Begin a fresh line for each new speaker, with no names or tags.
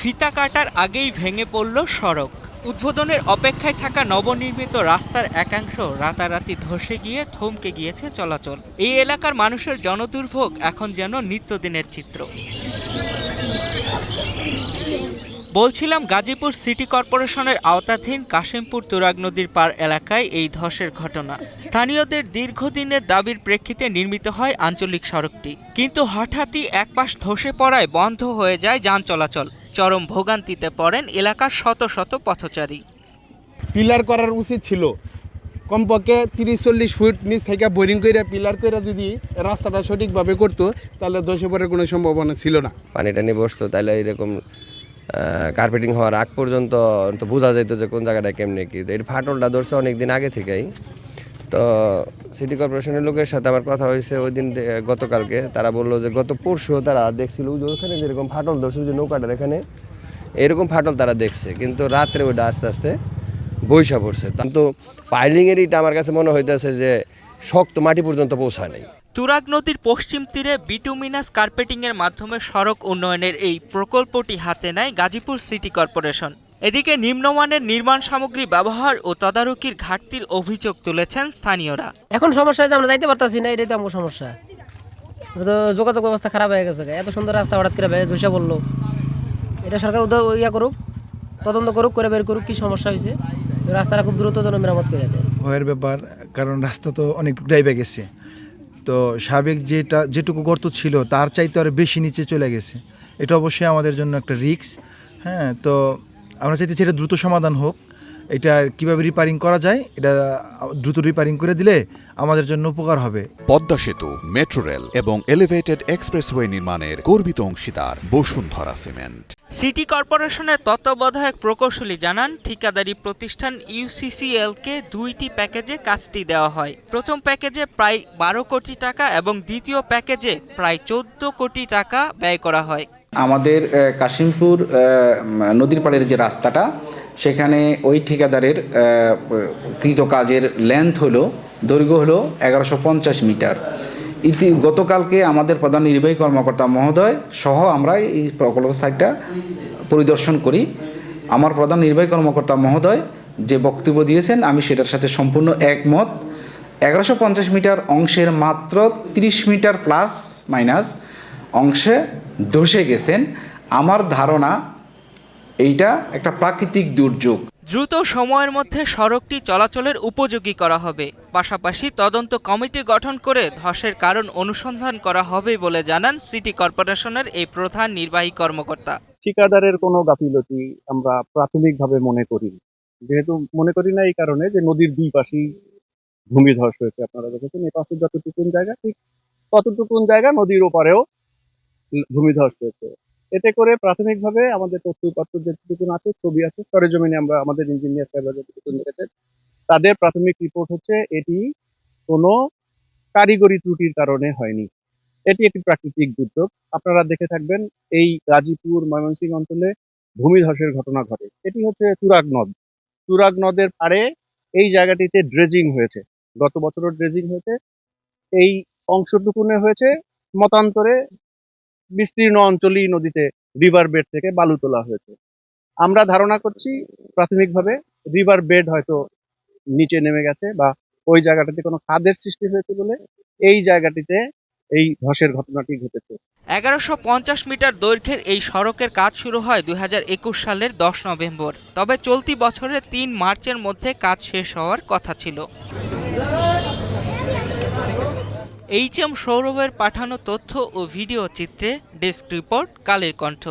ফিতা কাটার আগেই ভেঙে পড়ল সড়ক। উদ্বোধনের অপেক্ষায় থাকা নবনির্মিত রাস্তার একাংশ রাতারাতি ধসে গিয়ে থমকে গিয়েছে চলাচল। এই এলাকার মানুষের জনদুর্ভোগ এখন যেন নিত্যদিনের চিত্র। বলছিলাম, গাজীপুর সিটি কর্পোরেশনের আওতাধীন কাশিমপুর তুরাগ নদীর পার এলাকায় এই ধসের ঘটনা। স্থানীয়দের দীর্ঘদিনের দাবির প্রেক্ষিতে নির্মিত হয় আঞ্চলিক সড়কটি, কিন্তু হঠাৎই একপাশ ধসে পড়ায় বন্ধ হয়ে যায় যান চলাচল। চরম ভোগান্তিতে পড়েন এলাকার শত শত পথচারী।
পিলার করার উচিত ছিল, কমপক্ষে 30-40 ফুট নিচ থেকে বোরিং করে পিলার করে যদি রাস্তাটা সঠিকভাবে করতো তাহলে ধসে পড়ার কোনো সম্ভাবনা ছিল না।
পানি টানি বসতো, তাহলে এরকম কার্পেটিং হওয়ার আগ পর্যন্ত তো বোঝা যেত যে কোন জায়গাটা কেমনে কি। এর ফাটলটা ধরছে অনেক দিন আগে থেকেই। তো সিটি কর্পোরেশনের লোকের সাথে আমার কথা হয়েছে ওই দিন, গতকালকে। তারা বললো যে গত পরশু তারা দেখছিল যে ওখানে যেরকম ফাটল ধরছে, যে নৌকাটার এখানে এরকম ফাটল তারা দেখছে, কিন্তু রাত্রে ওইটা আস্তে আস্তে বৈশা পড়ছে। কিন্তু পাইলিংয়ের ইটা আমার কাছে মনে হইতেছে যে শক্ত মাটি পর্যন্ত পৌঁছায় নাই।
তুরাগ নদীর পশ্চিম তীরে বিটুমিনাস কার্পেটিংয়ের মাধ্যমে সড়ক উন্নয়নের এই প্রকল্পটি হাতে নেয় গাজীপুর সিটি কর্পোরেশন। এদিকে নিম্নমানের নির্মাণ সামগ্রী ব্যবহার ও তদারকির ঘাটতির অভিযোগ তুলেছেন স্থানীয়রা।
এখন সমস্যা হয়েছে, আমরা যাইতে পারতাছি না, এটাই তো আমার সমস্যা। তো যোগাযোগ ব্যবস্থা খারাপ হয়ে গেছে, এত সুন্দর রাস্তা হঠাৎ করে ধসে বললো। এটা সরকার ইয়া করুক, তদন্ত করুক, করে বের করুক কি সমস্যা হয়েছে, রাস্তাটা খুব দ্রুত যেন মেরামত করে দেয়।
ভয়ের ব্যাপার, কারণ রাস্তা তো অনেক ড্রাইভে গেছে। তো সাবেক যেটুকু গর্ত ছিল তার চাইতে আরও বেশি নিচে চলে গেছে। এটা অবশ্যই আমাদের জন্য একটা রিস্ক। হ্যাঁ, তো আমরা চাইতেছি এটা দ্রুত সমাধান হোক। এটা কিভাবে রিপেয়ারিং করা যায়, এটা দ্রুত রিপেয়ারিং করে দিলে আমাদের জন্য উপকার হবে।
পদ্মা সেতু, মেট্রো রেল এবং এলিভেটেড এক্সপ্রেসওয়ে নির্মাণের গর্বিত অংশীদার বসুন্ধরা সিমেন্ট।
সিটি কর্পোরেশনের তত্ত্বাবধায়ক প্রকৌশলী জানান, ঠিকাদারি প্রতিষ্ঠান ইউসিসিএলকে 2টি প্যাকেজে কাজটি দেওয়া হয়। প্রথম প্যাকেজে প্রায় 12 কোটি টাকা এবং দ্বিতীয় প্যাকেজে প্রায় 14 কোটি টাকা ব্যয় করা হয়।
আমাদের কাশিমপুর নদীর পাড়ের যে রাস্তাটা, সেখানে ওই ঠিকাদারের কৃত কাজের লেন্থ হলো, দৈর্ঘ্য হলো 1150 মিটার। গতকালকে আমাদের প্রধান নির্বাহী কর্মকর্তা মহোদয় সহ আমরা এই প্রকল্প সাইটটা পরিদর্শন করি। আমার প্রধান নির্বাহী কর্মকর্তা মহোদয় যে বক্তব্য দিয়েছেন আমি সেটার সাথে সম্পূর্ণ একমত। 1150 মিটার অংশের মাত্র 30 মিটার প্লাস মাইনাস অংশে ধসে গেছেন। আমার ধারণা এইটা একটা প্রাকৃতিক দুর্যোগ।
দ্রুত সময়ের মধ্যে সড়কটি চলাচলের উপযোগী করা হবে। পাশাপাশি তদন্ত কমিটি গঠন করে ধসের কারণ অনুসন্ধান করা হবে বলে জানান সিটি কর্পোরেশনের এই প্রধান নির্বাহী কর্মকর্তা।
ঠিকাদারের কোনো গাফিলতি আমরা প্রাথমিকভাবে মনে করি, যেহেতু মনে করি না এই কারণে যে নদীর দুই পাশেই ভূমিধস হয়েছে। আপনারা দেখেছেন এই পাশে যতটুকুন জায়গা, ঠিক ততটুকুন জায়গা নদীর ওপারেও ভূমিধস হয়েছে। এতে করে প্রাথমিকভাবে আমাদের তথ্যপত্র যেটুকু আছে, ছবি আছে, সরেজমিনে আমরা আমাদের ইঞ্জিনিয়ার সাহেবরা যেটুকু দেখেছেন, তাদের প্রাথমিক রিপোর্ট হচ্ছে এটি কোনো কারিগরি ত্রুটির কারণে হয়নি, এটি একটি প্রাকৃতিক দুর্যোগ। আপনারা দেখে থাকবেন এই গাজীপুর ময়মনসিংহ অঞ্চলে ভূমিধসের ঘটনা ঘটে। এটি হচ্ছে তুরাগ নদ। তুরাগ নদের পাড়ে এই জায়গাটিতে ড্রেজিং হয়েছে, গত বছরও ড্রেজিং হয়েছে। এই অংশটুকুনে হয়েছে, মতান্তরে বিস্তীর্ণ অঞ্চলই নদীতে রিভার বেড থেকে বালু তোলা হয়েছে। আমরা ধারণা করছি প্রাথমিকভাবে রিভার বেড হয়তো নিচে নেমে গেছে বা ওই জায়গাটাতে কোনো খাদের সৃষ্টি হয়েছে বলে এই জায়গাটিতে এই ধসের ঘটনাটি ঘটেছে।
1150 মিটার দৈর্ঘ্যের এই সড়কের কাজ শুরু হয় 2021 সালের 10 নভেম্বর। তবে চলতি বছরের 3 মার্চের মধ্যে কাজ শেষ হওয়ার কথা ছিল। এইচএম সৌরভের পাঠানো তথ্য ও ভিডিও চিত্রে ডেস্ক রিপোর্ট, কালের কণ্ঠ।